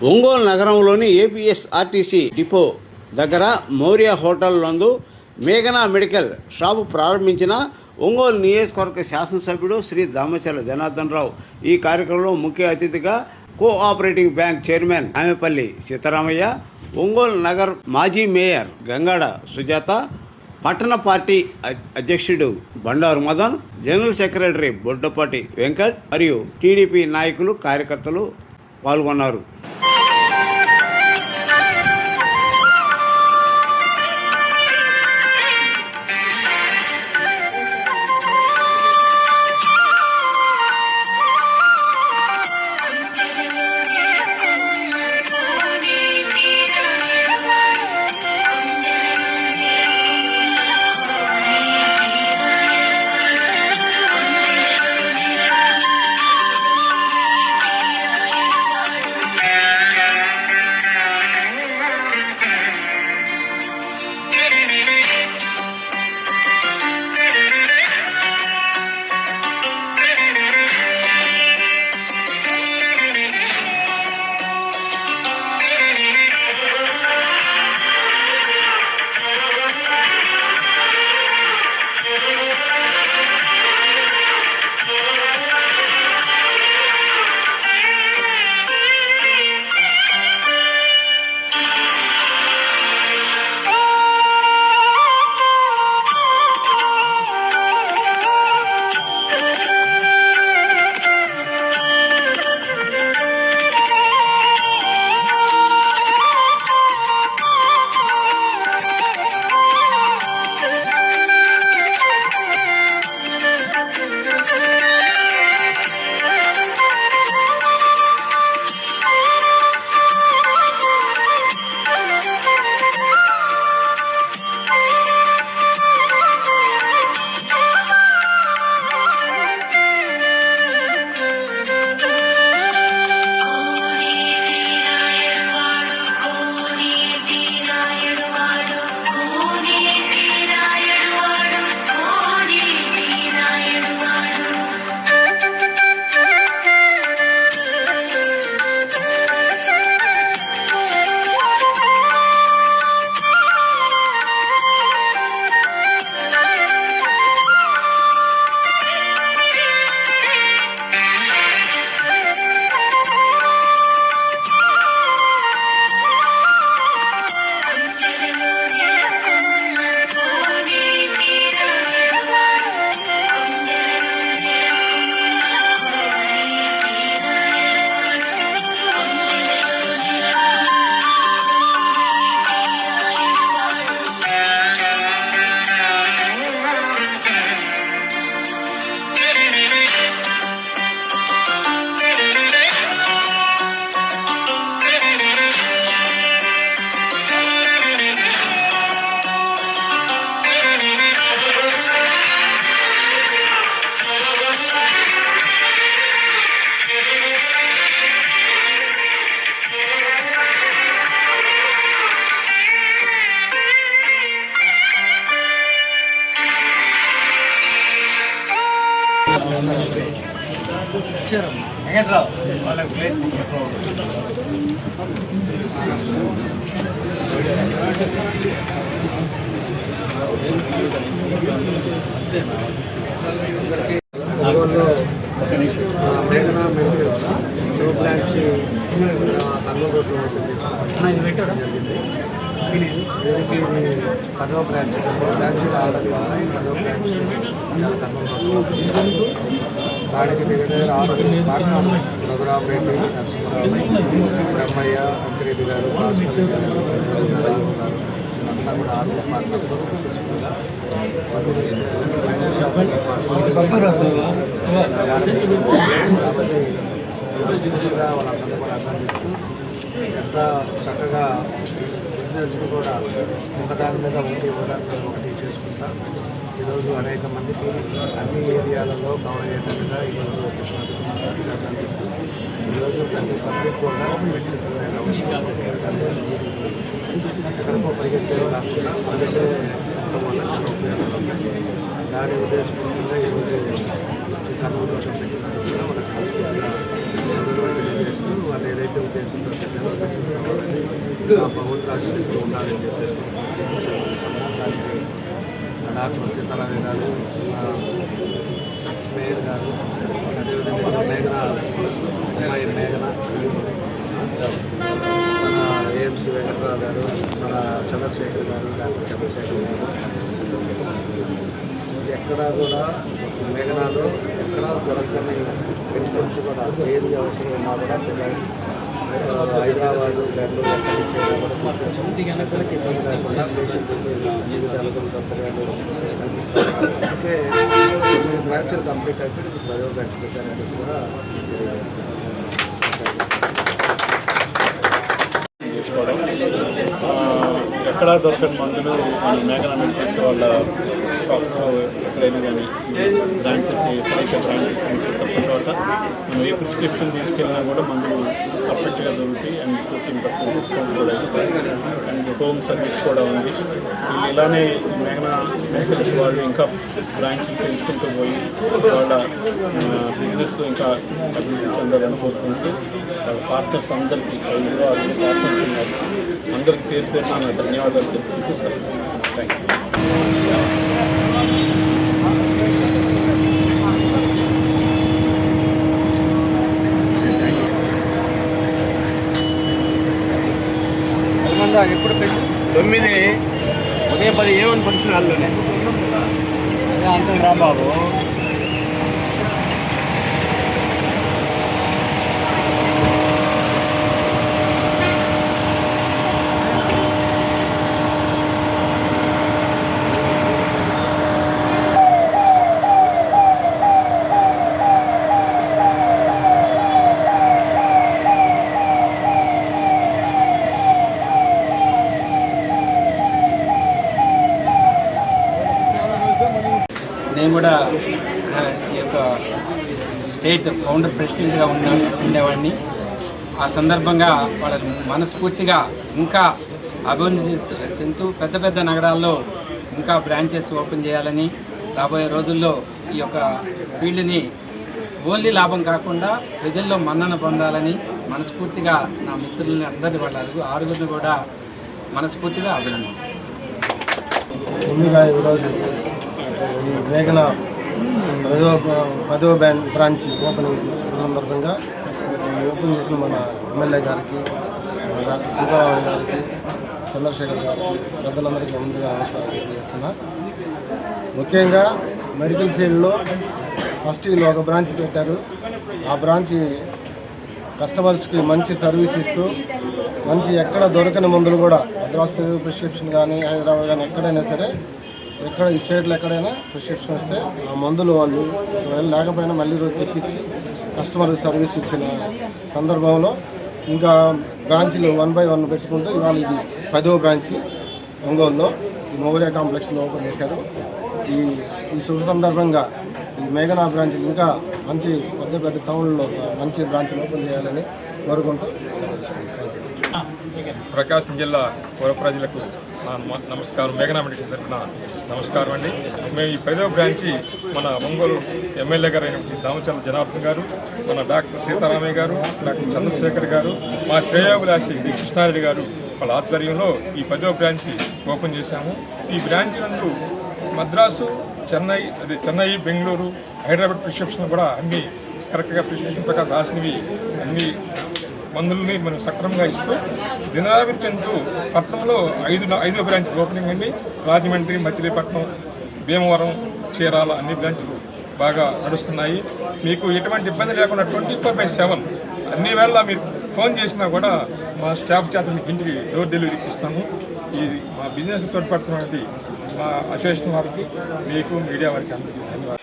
ఒంగోలు నగరంలోని APSRTC depot దగ్గర Maurya hotel నందు మేఘనా మెడికల్ షాపు ప్రారంభించిన ఒంగోలు నియోజకవర్గ శాసనసభ్యుడు శ్రీ దామచర్ల జనార్దన్ రావు ఈ కార్యక్రమంలో ముఖ్య అతిథిగా cooperative bank chairman Amepalli Sitaramayya, Ongole నగర్ మాజీ మేయర్ గంగాడ సుజాత, పట్టణ పార్టీ అధ్యక్షుడు బండారు మదన్, జనరల్ సెక్రటరీ బొడ్డపాటి వెంకట్ మరియు టీడీపీ నాయకులు కార్యకర్తలు పాల్గొన్నారు. మేఘనా మెడికల్ న్యూ బ్రాంచ్ కర్నూలు రోడ్లో జరిగింది. దీనికి 10వ బ్రాంచ్, 2 బ్రాంచ్లు ఆల్రెడీ ఉన్నాయి. 10వ బ్రాంచ్ కర్నూలు రోడ్లో దానికి దగ్గర 6 పార్ట్నర్లు రఘురామరెడ్డి, నరసింహరావు, బ్రహ్మయ్య, అంకిరెడ్డి గారు, భాస్కర్ గారు, అంతా కూడా 6 పార్ట్నర్లు సక్సెస్ఫుల్గా వాళ్ళందరూ కూడా అభినందిస్తూ ఎంత చక్కగా బిజినెస్ను కూడా ఒకదాని మీద ఒకటి చేసుకుంటా ఈరోజు అనేక మందికి అన్ని ఏరియాలలో కవర్ అయ్యే విధంగా ఈరోజు అభినందిస్తూ ఈరోజు ప్రతి మందికి కూడా మెడిసిన్స్ అనేది అవసరం. ఎక్కడికో పరిగెత్తే కాకుండా మన దగ్గరే దాని ఉద్దేశపూర్వకంగా ఈరోజు కర్నూలు పెట్టినందుకు కూడా మనకు వాళ్ళు ఏదైతే పార్టీ ఉద్దేశంతో జనరల్ సక్సెస్ అవ్వాలని భగవంతుడు ఆశీస్సులు ఉండాలని చెప్పేసి దానికి డాక్టర్ సీతారామయ్య గారు, మేయర్ గారు, అదేవిధంగా మేఘనా మన ఏఎంసీ వెంకట్రావు గారు, మన చంద్రశేఖర్ గారు, డాక్టర్ చంద్రశేఖర్ గారు, ఎక్కడా కూడా మేఘనాలో ఎక్కడా దొరకని మెడిసిన్స్ కూడా ఏది అవసరం ఉన్నా కూడా హైదరాబాదు, బెంగళూరు ఎక్కడి నుంచి కూడా పిల్లలకి ఇబ్బంది లేకుండా పేషెంట్కి జీవితాలు కూడా సౌకర్యాలు కల్పిస్తారు. అందుకే 9 బ్రాంచ్లు కంప్లీట్ అయిపోయి 10వ బ్రాంచ్ పెట్టారనేది కూడా తీసుకోవడం. ఎక్కడా దొరకని మందులు మేఘనా మెడికల్స్ వాళ్ళ షాప్స్లో ఎక్కడైనా కానీ బ్రాంచెస్ ఎక్కడైతే బ్రాంచెస్ తక్కువ చోట మనం ఏ ప్రిస్క్రిప్షన్ తీసుకెళ్ళినా కూడా మందులు పర్ఫెక్ట్గా దొరుకుతాయి అండ్ 15% డిస్కౌంట్ కూడా ఇస్తారు. అండ్ హోమ్ సర్వీస్ కూడా ఉంది. వీళ్ళు ఇలానే మేఘనా మెడికల్స్ వాళ్ళు ఇంకా బ్రాంచ్లు పెంచుకుంటూ పోయి వాళ్ళ బిజినెస్లో ఇంకా అభివృద్ధి చెందాలని కోరుకుంటూ పార్ట్నర్స్ అందరికీ 5-6 పార్ట్నర్స్ ఉన్నారు. అందరికి పేరు పేరు నా ధన్యవాదాలు తెలుపుకుంటూ సెలవు. Thank you. ఎప్పుడు 9 ఉదయం 10 ఏమని ఫంక్షన్ హాల్లోనే అంత రాంబాబు. నేను కూడా ఈ యొక్క స్టేట్ ఫౌండర్ ప్రెసిడెంట్గా ఉండేవాడిని. ఆ సందర్భంగా వాళ్ళని మనస్ఫూర్తిగా ఇంకా అభివృద్ధి చెందుతూ పెద్ద పెద్ద నగరాల్లో ఇంకా బ్రాంచెస్ ఓపెన్ చేయాలని, రాబోయే రోజుల్లో ఈ యొక్క ఫీల్డ్ని ఓన్లీ లాభం కాకుండా ప్రజల్లో మన్నన పొందాలని మనస్ఫూర్తిగా నా మిత్రులని అందరినీ వాళ్ళ 6గురిని కూడా మనస్ఫూర్తిగా అభినందిస్తాను. ముందుగా ఈరోజు ఈ మేఘనా 10వ బ్రాంచ్ ఓపెనింగ్ సందర్భంగా ఓపెన్ చేసిన మన ఎమ్మెల్యే గారికి, డాక్టర్ సీతారామయ్య గారికి, చంద్రశేఖర్ గారికి, పెద్దలందరికీ ముందుగా నమస్కారం తెలియజేస్తున్నా. ముఖ్యంగా మెడికల్ ఫీల్డ్లో ఫస్ట్ వీళ్ళు ఒక బ్రాంచ్ పెట్టారు. ఆ బ్రాంచ్ కస్టమర్స్కి మంచి సర్వీస్ ఇస్తూ మంచి ఎక్కడ దొరకని మందులు కూడా మద్రాసు ప్రిస్క్రిప్షన్ కానీ హైదరాబాద్ కానీ ఎక్కడైనా సరే ఎక్కడ ఈ స్టేట్లో ఎక్కడైనా ప్రిస్క్రిప్షన్ వస్తే ఆ మందులు వాళ్ళు ఒకవేళ లేకపోయినా మళ్ళీ రోజు తెప్పించి కస్టమర్కి సర్వీస్ ఇచ్చిన సందర్భంలో ఇంకా బ్రాంచ్లు 1 by 1 పెట్టుకుంటూ ఇవాళ ఇది 10వ బ్రాంచి ఒంగోలులో ఈ మౌర్య కాంప్లెక్స్లో ఓపెన్ చేశారు. ఈ శుభ సందర్భంగా ఈ మేఘనా బ్రాంచ్లు ఇంకా మంచి పెద్ద పెద్ద టౌన్లో మంచి బ్రాంచ్లు ఓపెన్ చేయాలని కోరుకుంటూ ప్రకాశం జిల్లా పౌర ప్రజలకు నమస్కారం. మేఘనా మెడికల్ తరఫున నమస్కారం అండి. మేము ఈ 10వ బ్రాంచి మన ఒంగోలు ఎమ్మెల్యే గారు అయినటువంటి దామచర్ల జనార్దన్ గారు, మన డాక్టర్ సీతారామయ్య గారు, డాక్టర్ చంద్రశేఖర్ గారు, మా శ్రేయోభిలాషి కృష్ణారెడ్డి గారు వాళ్ళ ఆధ్వర్యంలో ఈ 10వ బ్రాంచి ఓపెన్ చేశాము. ఈ బ్రాంచ్ నందు మద్రాసు, చెన్నై, బెంగళూరు, హైదరాబాద్ ప్రిస్క్రిప్షన్ కూడా అన్ని కరెక్ట్గా ప్రిస్క్రిప్షన్ ప్రకారం రాసినవి అన్ని మందులని మనం సక్రమంగా ఇస్తూ దినాభివృద్ధి చెందుతూ పట్టణంలో 5వ బ్రాంచ్ ఓపెనింగ్ అండి. రాజమండ్రి, మచిలీపట్నం, భీమవరం, చీరాల అన్ని బ్రాంచ్లు బాగా నడుస్తున్నాయి. మీకు ఎటువంటి ఇబ్బంది లేకుండా 24/7 అన్ని వేళ మీరు ఫోన్ చేసినా కూడా మా స్టాఫ్ చేత మీకు ఇంటికి డోర్ డెలివరీ ఇస్తాము. ఇది మా బిజినెస్కి తోడ్పడుతున్నటువంటి మా అసోసియేషన్ వారికి, మీకు మీడియా వారికి అందరికీ ధన్యవాదాలు.